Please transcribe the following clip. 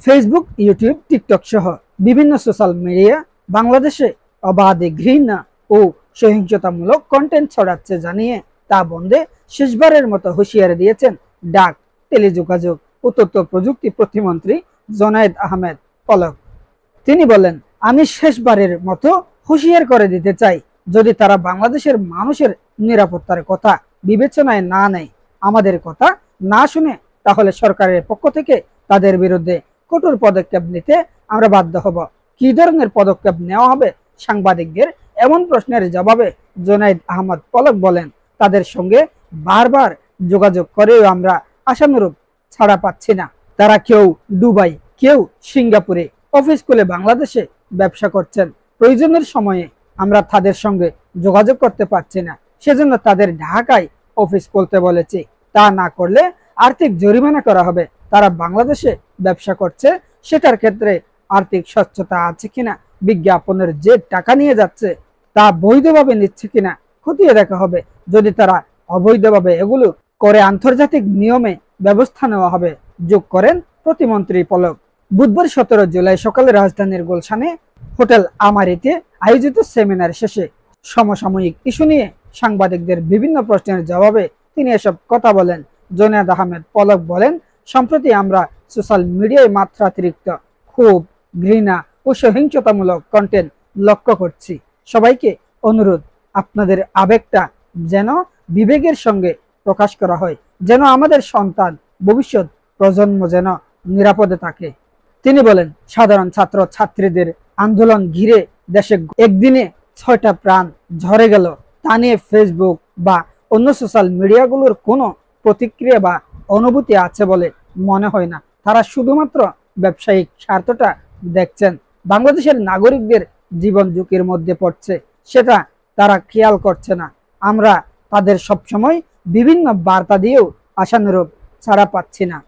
Facebook, YouTube, TikTok সহ বিভিন্ন social media বাংলাদেশে অবাধে ঘৃণা ও সহিংসতামূলক কন্টেন্ট ছড়াচ্ছে জানিয়ে তা বন্ধে শেষবারের মতো হুঁশিয়ারি দিয়েছেন ডাক, টেলিযোগাযোগ ও তথ্য প্রযুক্তি প্রতিমন্ত্রী জোনায়েদ আহমেদ পলক। তিনি বলেন, আমি শেষবারের মতো হুঁশিয়ার করে দিতে চাই, যদি তারা বাংলাদেশের মানুষের নিরাপত্তার কথা বিবেচনায় না নেয়, আমাদের কথা না শুনে, তাহলে সরকারের পক্ষ থেকে তাদের বিরুদ্ধে কঠোর পদক্ষেপ নিতে আমরা বাধ্য হব। কি ধরনের পদক্ষেপ নেওয়া হবে? সাংবাদিকদের এমন প্রশ্নের জবাবে জোনায়েদ আহমেদ পলক বলেন, তাদের সঙ্গে বারবার যোগাযোগ করেও আমরা আশানুরূপ ছাড়া পাচ্ছি না। তারা কেউ দুবাই, কেউ সিঙ্গাপুরে অফিস খুলে বাংলাদেশে ব্যবসা করছেন। প্রয়োজনের সময়ে আমরা তাদের সঙ্গে যোগাযোগ করতে পারছি না, সেজন্য তাদের ঢাকায় অফিস খুলতে বলেছি। তা না করলে আর্থিক জরিমানা করা হবে। তারা বাংলাদেশে ব্যবসা করছে, সেটার ক্ষেত্রে আর্থিক স্বচ্ছতা আছে কিনা, বিজ্ঞাপনের যে টাকা নিয়ে যাচ্ছে তা বৈধভাবে নিচ্ছে কিনা খতিয়ে দেখা হবে। যদি তারা অবৈধভাবে এগুলো করে, আন্তর্জাতিক নিয়মে ব্যবস্থা নেওয়া হবে, যোগ করেন প্রতিমন্ত্রী পলক। বুধবার 17 জুলাই সকালে রাজধানীর গুলশানে হোটেল আমারিতে আয়োজিত সেমিনার শেষে সমসাময়িক ইস্যু নিয়ে সাংবাদিকদের বিভিন্ন প্রশ্নের জবাবে তিনি এসব কথা বলেন। জোনায়েদ আহমেদ পলক বলেন, সম্প্রতি আমরা সোশ্যাল মিডিয়ায় মাত্রাতিরিক্ত ক্ষোভ, ঘৃণা ও সহিংসতামূলক কন্টেন্ট লক্ষ্য করছি। সবাইকে অনুরোধ, আপনাদের আবেগটা যেন বিবেকের সঙ্গে প্রকাশ করা হয়, যেন আমাদের সন্তান, ভবিষ্যৎ প্রজন্ম যেন নিরাপদে থাকে। তিনি বলেন, সাধারণ ছাত্র ছাত্রীদের আন্দোলন ঘিরে দেশে একদিনে 6টা প্রাণ ঝরে গেল, তা নিয়ে ফেসবুক বা অন্য সোশ্যাল মিডিয়াগুলোর কোনো প্রতিক্রিয়া বা অনুভূতি আছে বলে মনে হয় না। তারা শুধুমাত্র ব্যবসায়িক স্বার্থটা দেখছেন। বাংলাদেশের নাগরিকদের জীবন ঝুঁকির মধ্যে পড়ছে, সেটা তারা খেয়াল করছে না। আমরা তাদের সবসময় বিভিন্ন বার্তা দিয়েও আশানুরূপ ছাড়া পাচ্ছি না।